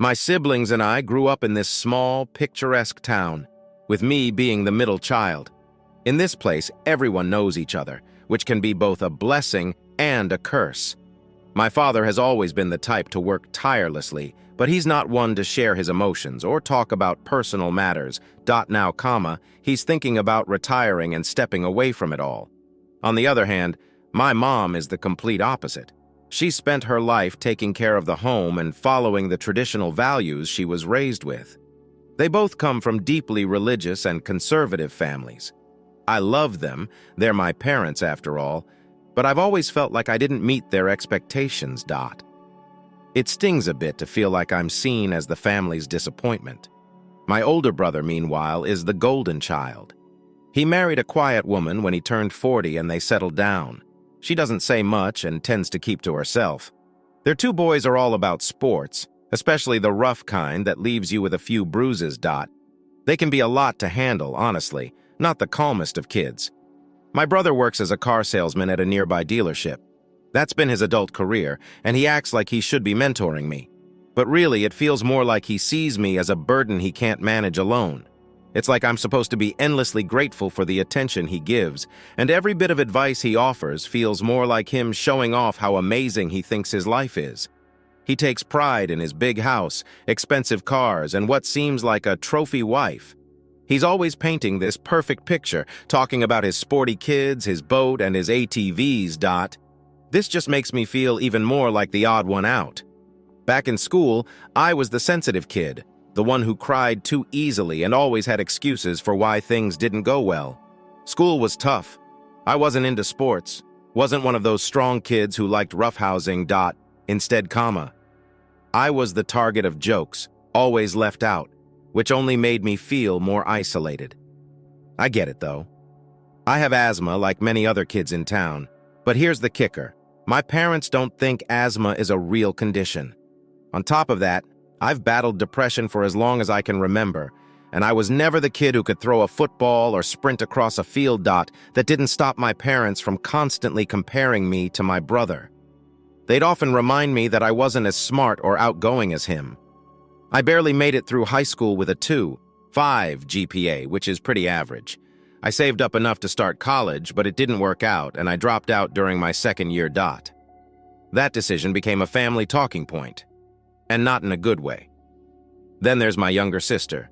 My siblings and I grew up in this small, picturesque town, with me being the middle child. In this place, everyone knows each other, which can be both a blessing and a curse. My father has always been the type to work tirelessly, but he's not one to share his emotions or talk about personal matters. Now, he's thinking about retiring and stepping away from it all. On the other hand, my mom is the complete opposite. She spent her life taking care of the home and following the traditional values she was raised with. They both come from deeply religious and conservative families. I love them, they're my parents after all, but I've always felt like I didn't meet their expectations. It stings a bit to feel like I'm seen as the family's disappointment. My older brother, meanwhile, is the golden child. He married a quiet woman when he turned 40 and they settled down. She doesn't say much and tends to keep to herself. Their two boys are all about sports, especially the rough kind that leaves you with a few bruises. They can be a lot to handle, honestly, not the calmest of kids. My brother works as a car salesman at a nearby dealership. That's been his adult career, and he acts like he should be mentoring me. But really, it feels more like he sees me as a burden he can't manage alone. It's like I'm supposed to be endlessly grateful for the attention he gives, and every bit of advice he offers feels more like him showing off how amazing he thinks his life is. He takes pride in his big house, expensive cars, and what seems like a trophy wife. He's always painting this perfect picture, talking about his sporty kids, his boat, and his ATVs. This just makes me feel even more like the odd one out. Back in school, I was the sensitive kid, the one who cried too easily and always had excuses for why things didn't go well. School was tough. I wasn't into sports, wasn't one of those strong kids who liked roughhousing. Instead, I was the target of jokes, always left out, which only made me feel more isolated. I get it, though. I have asthma like many other kids in town, but here's the kicker. My parents don't think asthma is a real condition. On top of that, I've battled depression for as long as I can remember, and I was never the kid who could throw a football or sprint across a field. That didn't stop my parents from constantly comparing me to my brother. They'd often remind me that I wasn't as smart or outgoing as him. I barely made it through high school with a 2.5 GPA, which is pretty average. I saved up enough to start college, but it didn't work out, and I dropped out during my second year. That decision became a family talking point, and not in a good way. Then there's my younger sister.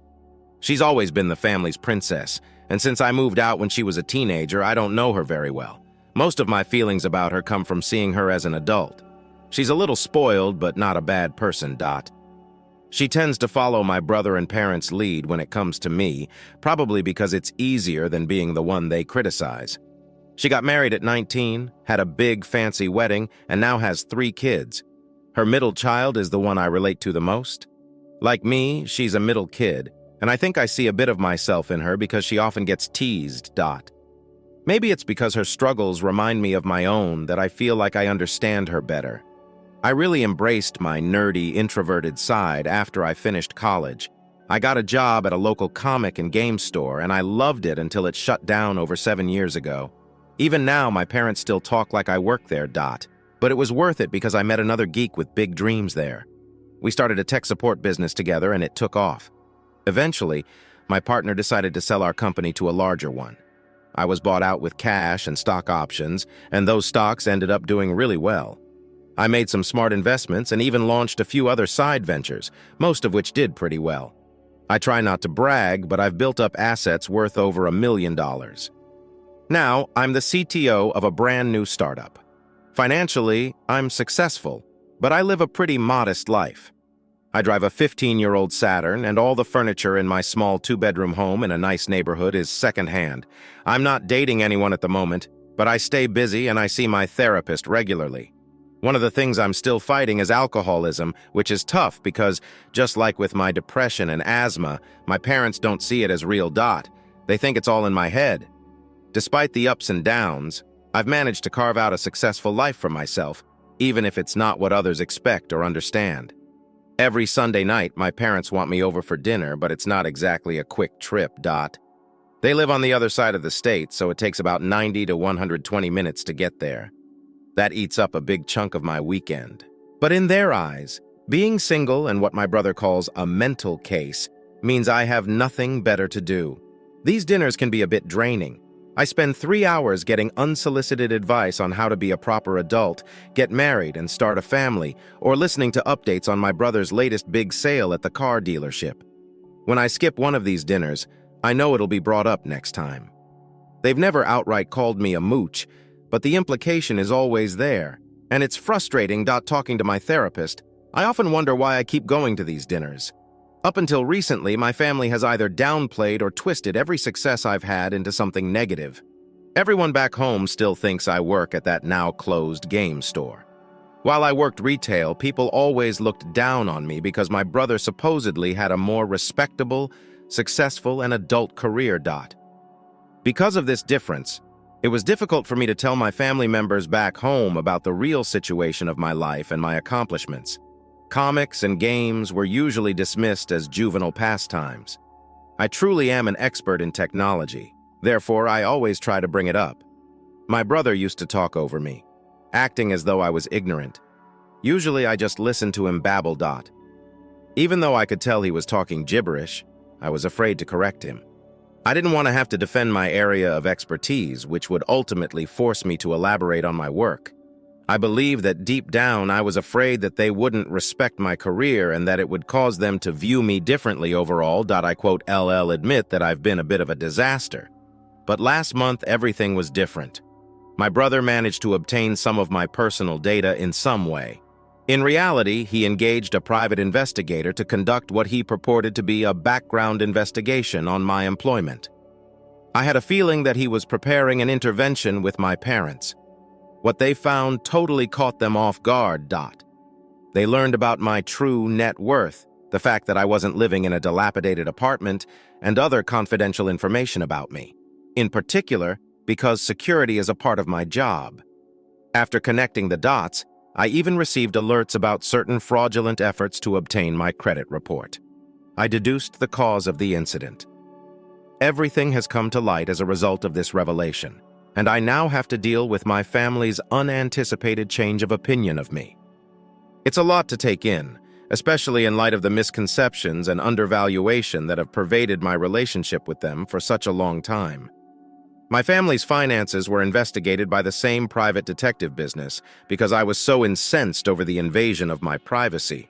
She's always been the family's princess, and since I moved out when she was a teenager, I don't know her very well. Most of my feelings about her come from seeing her as an adult. She's a little spoiled, but not a bad person. She tends to follow my brother and parents' lead when it comes to me, probably because it's easier than being the one they criticize. She got married at 19, had a big, fancy wedding, and now has 3 kids. Her middle child is the one I relate to the most. Like me, she's a middle kid, and I think I see a bit of myself in her because she often gets teased. Maybe it's because her struggles remind me of my own that I feel like I understand her better. I really embraced my nerdy, introverted side after I finished college. I got a job at a local comic and game store, and I loved it until it shut down over 7 years ago. Even now, my parents still talk like I work there. But it was worth it because I met another geek with big dreams there. We started a tech support business together, and it took off. Eventually, my partner decided to sell our company to a larger one. I was bought out with cash and stock options, and those stocks ended up doing really well. I made some smart investments and even launched a few other side ventures, most of which did pretty well. I try not to brag, but I've built up assets worth over $1 million. Now, I'm the CTO of a brand new startup. Financially, I'm successful, but I live a pretty modest life. I drive a 15-year-old Saturn, and all the furniture in my small 2-bedroom home in a nice neighborhood is secondhand. I'm not dating anyone at the moment, but I stay busy and I see my therapist regularly. One of the things I'm still fighting is alcoholism, which is tough because, just like with my depression and asthma, my parents don't see it as real. They think it's all in my head. Despite the ups and downs, I've managed to carve out a successful life for myself, even if it's not what others expect or understand. Every Sunday night, my parents want me over for dinner, but it's not exactly a quick trip. They live on the other side of the state, so it takes about 90 to 120 minutes to get there. That eats up a big chunk of my weekend. But in their eyes, Being single and what my brother calls a mental case means I have nothing better to do. These dinners can be a bit draining. I spend 3 hours getting unsolicited advice on how to be a proper adult, get married and start a family, or listening to updates on my brother's latest big sale at the car dealership. When I skip one of these dinners, I know it'll be brought up next time. They've never outright called me a mooch, but the implication is always there, and it's frustrating not talking to my therapist. I often wonder why I keep going to these dinners. Up until recently, my family has either downplayed or twisted every success I've had into something negative. Everyone back home still thinks I work at that now-closed game store. While I worked retail, people always looked down on me because my brother supposedly had a more respectable, successful, and adult career. Because of this difference, it was difficult for me to tell my family members back home about the real situation of my life and my accomplishments. Comics and games were usually dismissed as juvenile pastimes. I truly am an expert in technology, therefore I always try to bring it up. My brother used to talk over me, acting as though I was ignorant. Usually I just listened to him babble. Even though I could tell he was talking gibberish, I was afraid to correct him. I didn't want to have to defend my area of expertise, which would ultimately force me to elaborate on my work. I believe that deep down I was afraid that they wouldn't respect my career and that it would cause them to view me differently overall. I quote, "LL admit that I've been a bit of a disaster." But last month everything was different. My brother managed to obtain some of my personal data in some way. In reality, he engaged a private investigator to conduct what he purported to be a background investigation on my employment. I had a feeling that he was preparing an intervention with my parents. What they found totally caught them off guard. They learned about my true net worth, the fact that I wasn't living in a dilapidated apartment, and other confidential information about me. In particular, because security is a part of my job. After connecting the dots, I even received alerts about certain fraudulent efforts to obtain my credit report. I deduced the cause of the incident. Everything has come to light as a result of this revelation, and I now have to deal with my family's unanticipated change of opinion of me. It's a lot to take in, especially in light of the misconceptions and undervaluation that have pervaded my relationship with them for such a long time. My family's finances were investigated by the same private detective business because I was so incensed over the invasion of my privacy.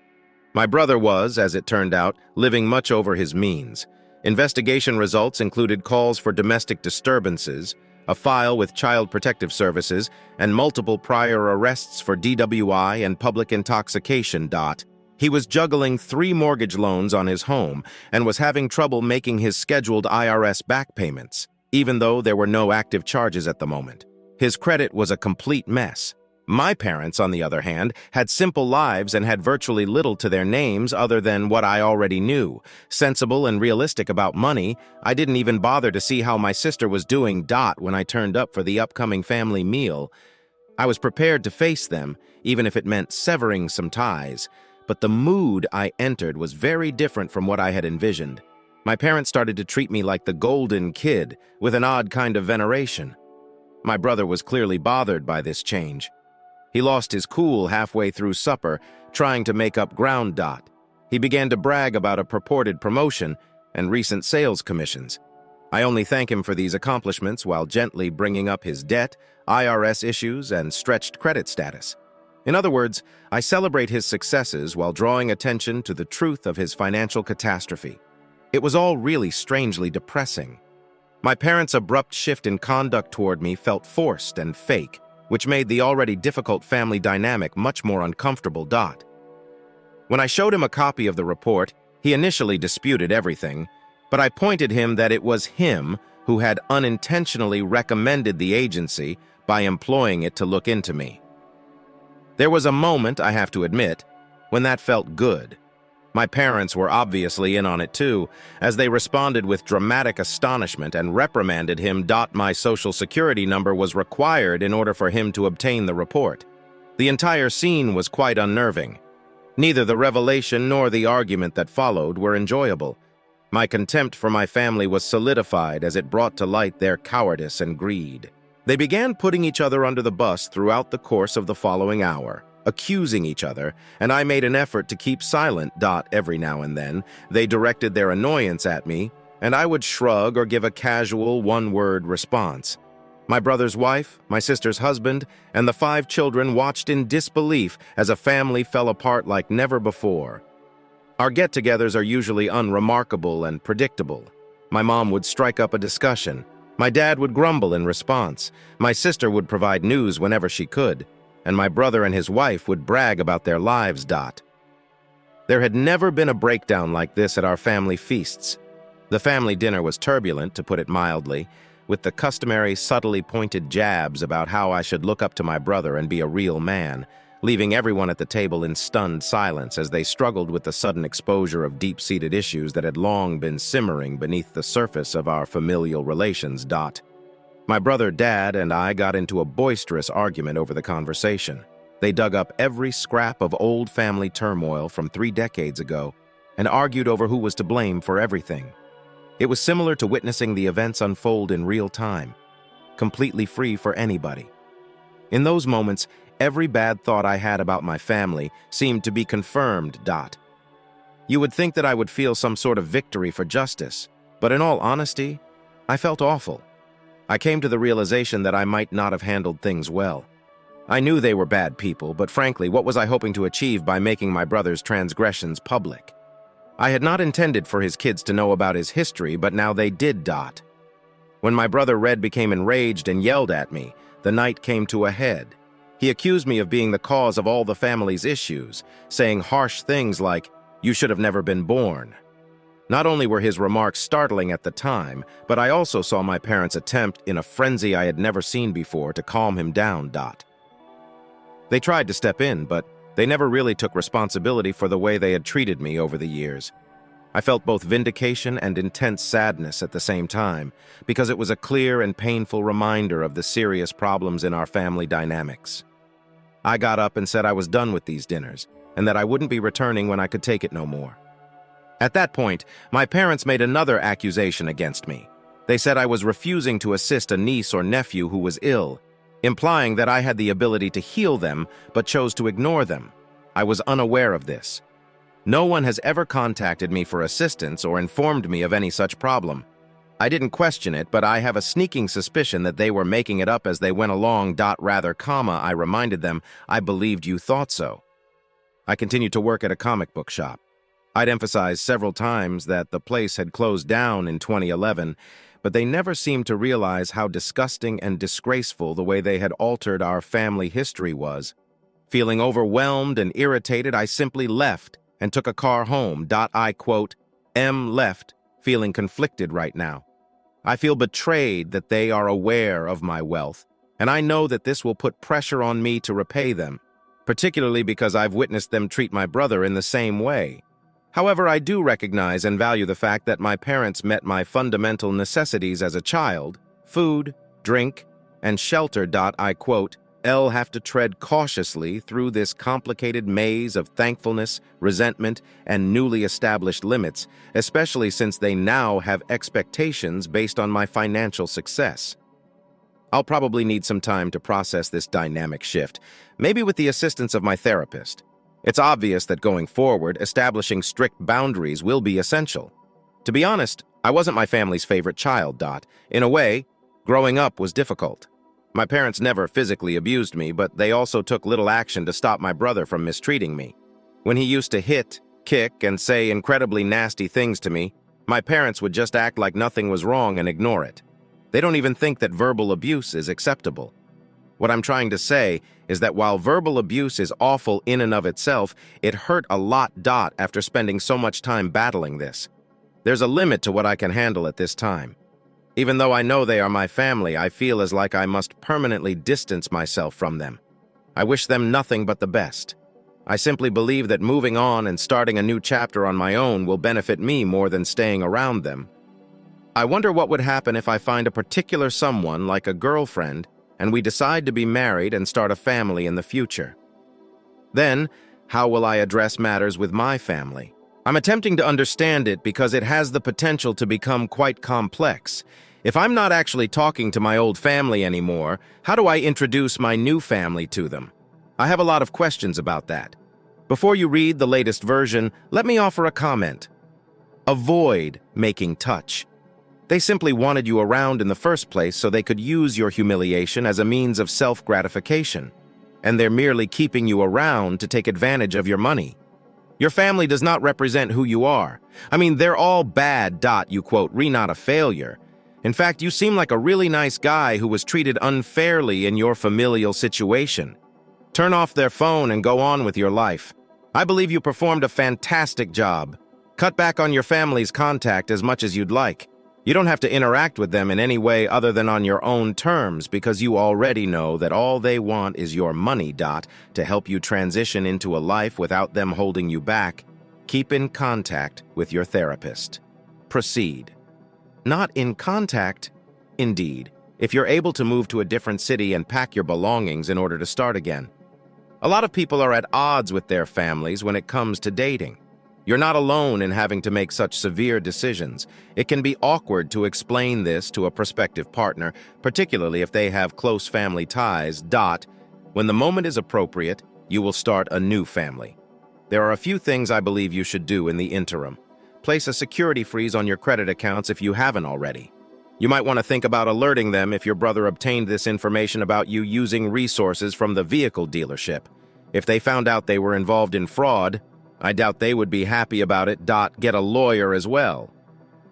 My brother was, as it turned out, living much over his means. Investigation results included calls for domestic disturbances, a file with Child Protective Services, and multiple prior arrests for DWI and public intoxication. He was juggling 3 mortgage loans on his home and was having trouble making his scheduled IRS back payments, even though there were no active charges at the moment. His credit was a complete mess. My parents, on the other hand, had simple lives and had virtually little to their names other than what I already knew. Sensible and realistic about money, I didn't even bother to see how my sister was doing. When I turned up for the upcoming family meal, I was prepared to face them, even if it meant severing some ties. But the mood I entered was very different from what I had envisioned. My parents started to treat me like the golden kid, with an odd kind of veneration. My brother was clearly bothered by this change. He lost his cool halfway through supper, trying to make up ground. He began to brag about a purported promotion and recent sales commissions. I only thank him for these accomplishments while gently bringing up his debt, IRS issues, and stretched credit status. In other words, I celebrate his successes while drawing attention to the truth of his financial catastrophe. It was all really strangely depressing. My parents' abrupt shift in conduct toward me felt forced and fake, which made the already difficult family dynamic much more uncomfortable. When I showed him a copy of the report, he initially disputed everything, but I pointed him that it was him who had unintentionally recommended the agency by employing it to look into me. There was a moment, I have to admit, when that felt good. My parents were obviously in on it too, as they responded with dramatic astonishment and reprimanded him. My social security number was required in order for him to obtain the report. The entire scene was quite unnerving. Neither the revelation nor the argument that followed were enjoyable. My contempt for my family was solidified as it brought to light their cowardice and greed. They began putting each other under the bus throughout the course of the following hour. accusing each other, and I made an effort to keep silent. Every now and then, they directed their annoyance at me, and I would shrug or give a casual one-word response. My brother's wife, my sister's husband, and the 5 children watched in disbelief as a family fell apart like never before. Our get-togethers are usually unremarkable and predictable. My mom would strike up a discussion. My dad would grumble in response. My sister would provide news whenever she could, and my brother and his wife would brag about their lives. There had never been a breakdown like this at our family feasts. The family dinner was turbulent, to put it mildly, with the customary subtly pointed jabs about how I should look up to my brother and be a real man, leaving everyone at the table in stunned silence as they struggled with the sudden exposure of deep-seated issues that had long been simmering beneath the surface of our familial relations. My brother, Dad, and I got into a boisterous argument over the conversation. They dug up every scrap of old family turmoil from 3 decades ago and argued over who was to blame for everything. It was similar to witnessing the events unfold in real time, completely free for anybody. In those moments, every bad thought I had about my family seemed to be confirmed. You would think that I would feel some sort of victory for justice, but in all honesty, I felt awful. I came to the realization that I might not have handled things well. I knew they were bad people, but frankly, what was I hoping to achieve by making my brother's transgressions public? I had not intended for his kids to know about his history, but now they did. When my brother Red became enraged and yelled at me, the night came to a head. He accused me of being the cause of all the family's issues, saying harsh things like, "You should have never been born." Not only were his remarks startling at the time, but I also saw my parents attempt, in a frenzy I had never seen before, to calm him down. They tried to step in, but they never really took responsibility for the way they had treated me over the years. I felt both vindication and intense sadness at the same time, because it was a clear and painful reminder of the serious problems in our family dynamics. I got up and said I was done with these dinners, and that I wouldn't be returning when I could take it no more. At that point, my parents made another accusation against me. They said I was refusing to assist a niece or nephew who was ill, implying that I had the ability to heal them but chose to ignore them. I was unaware of this. No one has ever contacted me for assistance or informed me of any such problem. I didn't question it, but I have a sneaking suspicion that they were making it up as they went along. I reminded them, "I believed you thought so." I continued to work at a comic book shop. I'd emphasized several times that the place had closed down in 2011, but they never seemed to realize how disgusting and disgraceful the way they had altered our family history was. Feeling overwhelmed and irritated, I simply left and took a car home. I quote, "am left, feeling conflicted right now. I feel betrayed that they are aware of my wealth, and I know that this will put pressure on me to repay them, particularly because I've witnessed them treat my brother in the same way. However, I do recognize and value the fact that my parents met my fundamental necessities as a child: food, drink, and shelter. I quote, "I'll have to tread cautiously through this complicated maze of thankfulness, resentment, and newly established limits, especially since they now have expectations based on my financial success. I'll probably need some time to process this dynamic shift, maybe with the assistance of my therapist. It's obvious that going forward, establishing strict boundaries will be essential. To be honest, I wasn't my family's favorite child. In a way, growing up was difficult. My parents never physically abused me, but they also took little action to stop my brother from mistreating me. When he used to hit, kick, and say incredibly nasty things to me, my parents would just act like nothing was wrong and ignore it. They don't even think that verbal abuse is acceptable. What I'm trying to say is that while verbal abuse is awful in and of itself, it hurt a lot. After spending so much time battling this. There's a limit to what I can handle at this time. Even though I know they are my family, I feel as like I must permanently distance myself from them. I wish them nothing but the best. I simply believe that moving on and starting a new chapter on my own will benefit me more than staying around them. I wonder what would happen if I find a particular someone, like a girlfriend, and we decide to be married and start a family in the future. Then, how will I address matters with my family? I'm attempting to understand it because it has the potential to become quite complex. If I'm not actually talking to my old family anymore, how do I introduce my new family to them? I have a lot of questions about that. Before you read the latest version, let me offer a comment. Avoid making touch. They simply wanted you around in the first place so they could use your humiliation as a means of self-gratification. And they're merely keeping you around to take advantage of your money. Your family does not represent who you are. I mean, they're all bad. You quote, not a failure. In fact, you seem like a really nice guy who was treated unfairly in your familial situation. Turn off their phone and go on with your life. I believe you performed a fantastic job. Cut back on your family's contact as much as you'd like. You don't have to interact with them in any way other than on your own terms because you already know that all they want is your money. To help you transition into a life without them holding you back, keep in contact with your therapist. Proceed. Not in contact? Indeed, if you're able to move to a different city and pack your belongings in order to start again. A lot of people are at odds with their families when it comes to dating. You're not alone in having to make such severe decisions. It can be awkward to explain this to a prospective partner, particularly if they have close family ties. When the moment is appropriate, you will start a new family. There are a few things I believe you should do in the interim. Place a security freeze on your credit accounts if you haven't already. You might want to think about alerting them if your brother obtained this information about you using resources from the vehicle dealership. If they found out they were involved in fraud, I doubt they would be happy about it. Get a lawyer as well.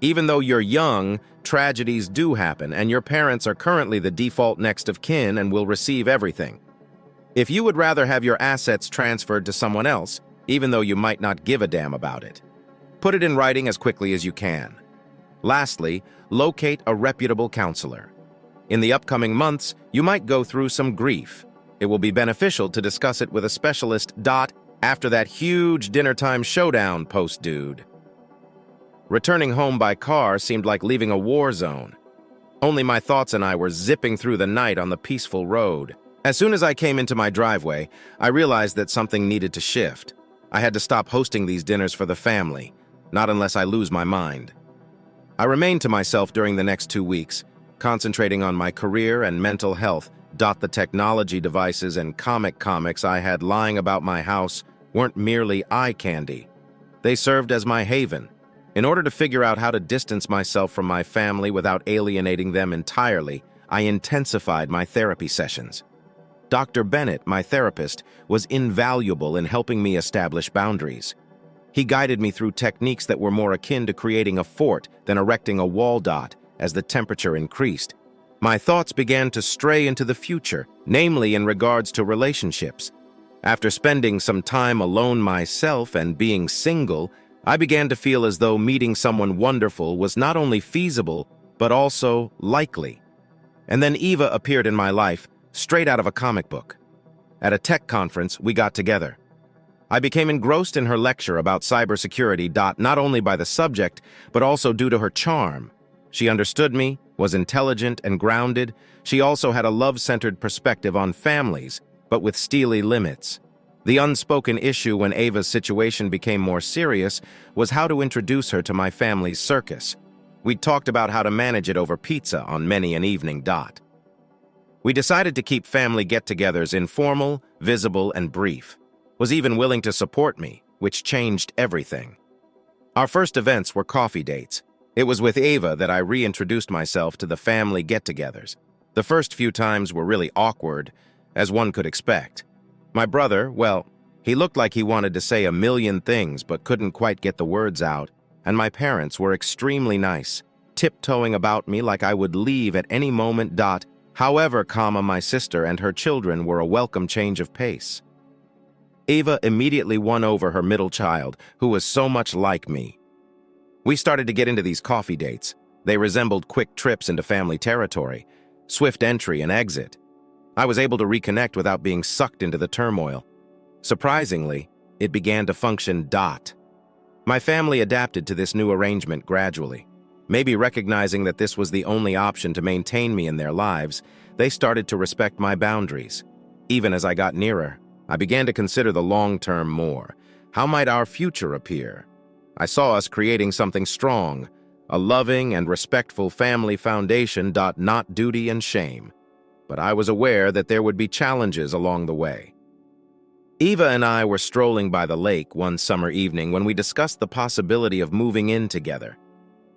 Even though you're young, tragedies do happen, and your parents are currently the default next of kin and will receive everything. If you would rather have your assets transferred to someone else, even though you might not give a damn about it, put it in writing as quickly as you can. Lastly, locate a reputable counselor. In the upcoming months, you might go through some grief. It will be beneficial to discuss it with a specialist. After that huge dinnertime showdown dude. Returning home by car seemed like leaving a war zone. Only my thoughts and I were zipping through the night on the peaceful road. As soon as I came into my driveway, I realized that something needed to shift. I had to stop hosting these dinners for the family, not unless I lose my mind. I remained to myself during the next 2 weeks, concentrating on my career and mental health. The technology devices and comics I had lying about my house weren't merely eye candy. They served as my haven. In order to figure out how to distance myself from my family without alienating them entirely, I intensified my therapy sessions. Dr. Bennett, my therapist, was invaluable in helping me establish boundaries. He guided me through techniques that were more akin to creating a fort than erecting a wall. As the temperature increased, my thoughts began to stray into the future, namely in regards to relationships. After spending some time alone myself and being single, I began to feel as though meeting someone wonderful was not only feasible, but also likely. And then Eva appeared in my life, straight out of a comic book. At a tech conference, we got together. I became engrossed in her lecture about cybersecurity. Not only by the subject, but also due to her charm. She understood me, was intelligent and grounded. She also had a love-centered perspective on families, but with steely limits. The unspoken issue when Ava's situation became more serious was how to introduce her to my family's circus. We talked about how to manage it over pizza on many an evening. We decided to keep family get-togethers informal, visible, and brief. Was even willing to support me, which changed everything. Our first events were coffee dates. It was with Ava that I reintroduced myself to the family get-togethers. The first few times were really awkward, as one could expect. My brother, well, he looked like he wanted to say a million things but couldn't quite get the words out, and my parents were extremely nice, tiptoeing about me like I would leave at any moment. However, my sister and her children were a welcome change of pace. Ava immediately won over her middle child, who was so much like me. We started to get into these coffee dates. They resembled quick trips into family territory, swift entry and exit. I was able to reconnect without being sucked into the turmoil. Surprisingly, it began to function. My family adapted to this new arrangement gradually. Maybe recognizing that this was the only option to maintain me in their lives, they started to respect my boundaries. Even as I got nearer, I began to consider the long term more. How might our future appear? I saw us creating something strong, a loving and respectful family foundation. Not duty and shame. But I was aware that there would be challenges along the way. Eva and I were strolling by the lake one summer evening when we discussed the possibility of moving in together.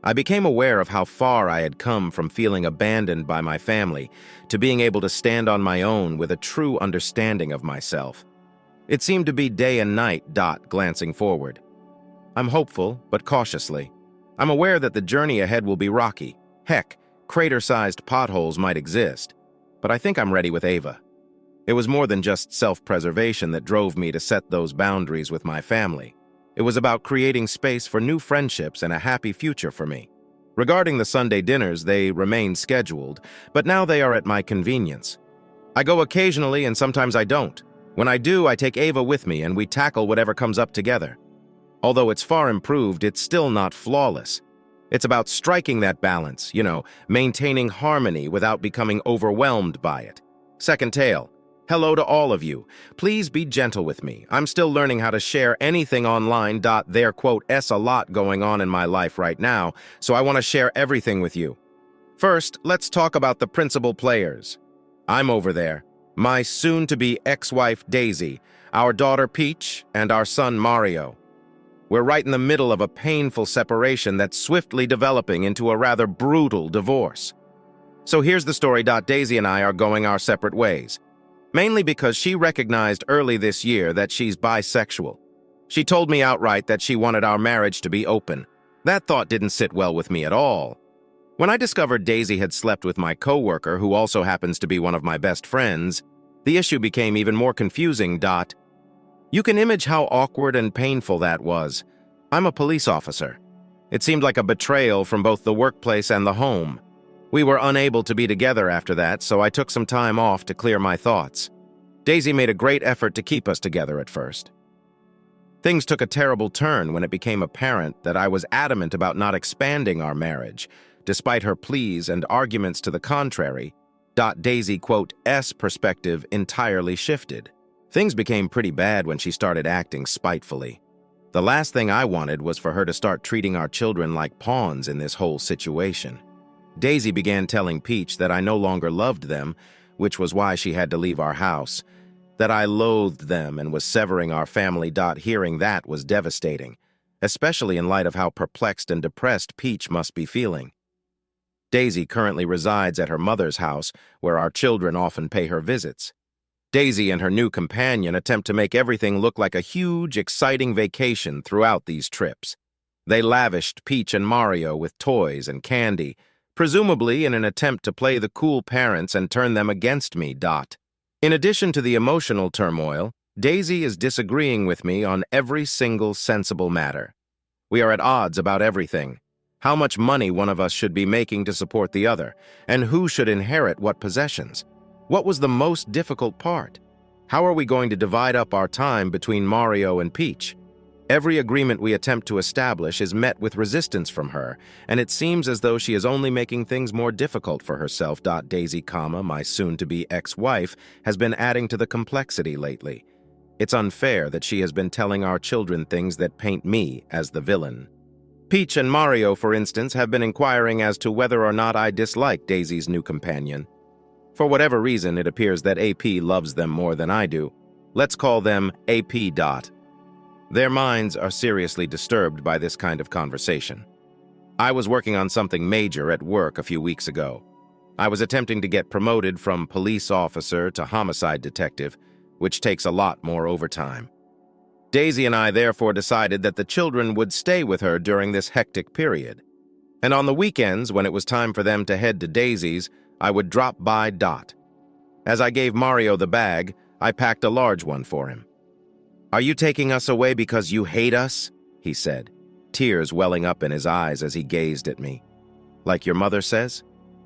I became aware of how far I had come from feeling abandoned by my family to being able to stand on my own with a true understanding of myself. It seemed to be day and night, glancing forward. I'm hopeful, but cautiously. I'm aware that the journey ahead will be rocky. Heck, crater-sized potholes might exist. But I think I'm ready with Ava. It was more than just self-preservation that drove me to set those boundaries with my family. It was about creating space for new friendships and a happy future for me. Regarding the Sunday dinners, they remain scheduled, but now they are at my convenience. I go occasionally and sometimes I don't. When I do, I take Ava with me and we tackle whatever comes up together. Although it's far improved, it's still not flawless. It's about striking that balance, maintaining harmony without becoming overwhelmed by it. Second tale. Hello to all of you. Please be gentle with me. I'm still learning how to share anything online. There, quote, "s a lot going on in my life right now, so I want to share everything with you." First, let's talk about the principal players. I'm over there. My soon-to-be ex-wife Daisy, our daughter Peach, and our son Mario. We're right in the middle of a painful separation that's swiftly developing into a rather brutal divorce. So here's the story. Daisy and I are going our separate ways. Mainly because she recognized early this year that she's bisexual. She told me outright that she wanted our marriage to be open. That thought didn't sit well with me at all. When I discovered Daisy had slept with my coworker, who also happens to be one of my best friends, the issue became even more confusing. You can imagine how awkward and painful that was. I'm a police officer. It seemed like a betrayal from both the workplace and the home. We were unable to be together after that, so I took some time off to clear my thoughts. Daisy made a great effort to keep us together at first. Things took a terrible turn when it became apparent that I was adamant about not expanding our marriage. Despite her pleas and arguments to the contrary, Daisy, quote, "s" perspective entirely shifted. Things became pretty bad when she started acting spitefully. The last thing I wanted was for her to start treating our children like pawns in this whole situation. Daisy began telling Peach that I no longer loved them, which was why she had to leave our house, that I loathed them and was severing our family. Hearing that was devastating, especially in light of how perplexed and depressed Peach must be feeling. Daisy currently resides at her mother's house, where our children often pay her visits. Daisy and her new companion attempt to make everything look like a huge, exciting vacation throughout these trips. They lavished Peach and Mario with toys and candy, presumably in an attempt to play the cool parents and turn them against me. In addition to the emotional turmoil, Daisy is disagreeing with me on every single sensible matter. We are at odds about everything: how much money one of us should be making to support the other, and who should inherit what possessions. What was the most difficult part? How are we going to divide up our time between Mario and Peach? Every agreement we attempt to establish is met with resistance from her, and it seems as though she is only making things more difficult for herself. Daisy, my soon-to-be ex-wife, has been adding to the complexity lately. It's unfair that she has been telling our children things that paint me as the villain. Peach and Mario, for instance, have been inquiring as to whether or not I dislike Daisy's new companion. For whatever reason, it appears that AP loves them more than I do. Let's call them AP. Their minds are seriously disturbed by this kind of conversation. I was working on something major at work a few weeks ago. I was attempting to get promoted from police officer to homicide detective, which takes a lot more overtime. Daisy and I therefore decided that the children would stay with her during this hectic period. And on the weekends, when it was time for them to head to Daisy's, I would drop by. As I gave Mario the bag, I packed a large one for him. "Are you taking us away because you hate us?" he said, tears welling up in his eyes as he gazed at me. "Like your mother says?"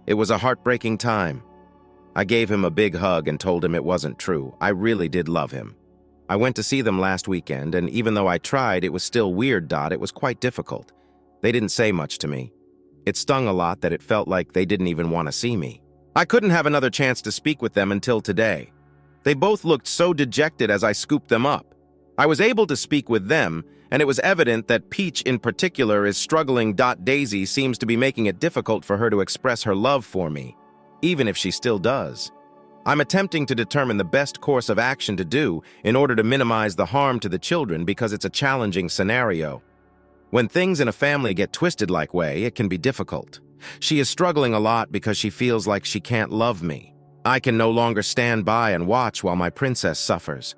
It was a heartbreaking time. I gave him a big hug and told him it wasn't true. I really did love him. I went to see them last weekend, and even though I tried, it was still weird. It was quite difficult. They didn't say much to me. It stung a lot that it felt like they didn't even want to see me. I couldn't have another chance to speak with them until today. They both looked so dejected as I scooped them up. I was able to speak with them, and it was evident that Peach in particular is struggling. Daisy seems to be making it difficult for her to express her love for me, even if she still does. I'm attempting to determine the best course of action to do in order to minimize the harm to the children because it's a challenging scenario. When things in a family get twisted like way, it can be difficult. She is struggling a lot because she feels like she can't love me. I can no longer stand by and watch while my princess suffers.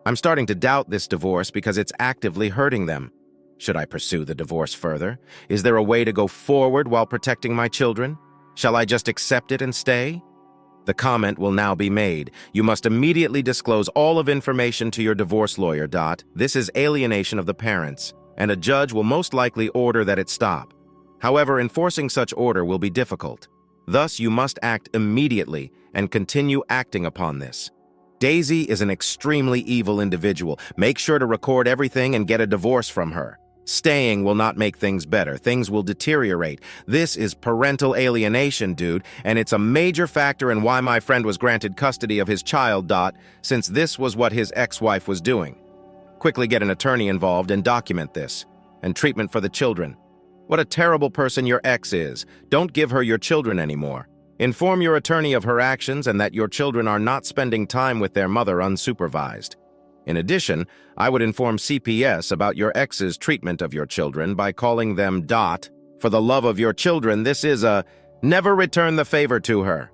I'm starting to doubt this divorce because it's actively hurting them. Should I pursue the divorce further? Is there a way to go forward while protecting my children? Shall I just accept it and stay? The comment will now be made. You must immediately disclose all of information to your divorce lawyer. This is alienation of the parents, and a judge will most likely order that it stop. However, enforcing such order will be difficult. Thus, you must act immediately and continue acting upon this. Daisy is an extremely evil individual. Make sure to record everything and get a divorce from her. Staying will not make things better. Things will deteriorate. This is parental alienation, dude, and it's a major factor in why my friend was granted custody of his child, since this was what his ex-wife was doing. Quickly get an attorney involved and document this. And treatment for the children. What a terrible person your ex is. Don't give her your children anymore. Inform your attorney of her actions and that your children are not spending time with their mother unsupervised. In addition, I would inform CPS about your ex's treatment of your children by calling them. For the love of your children, this is a never return the favor to her.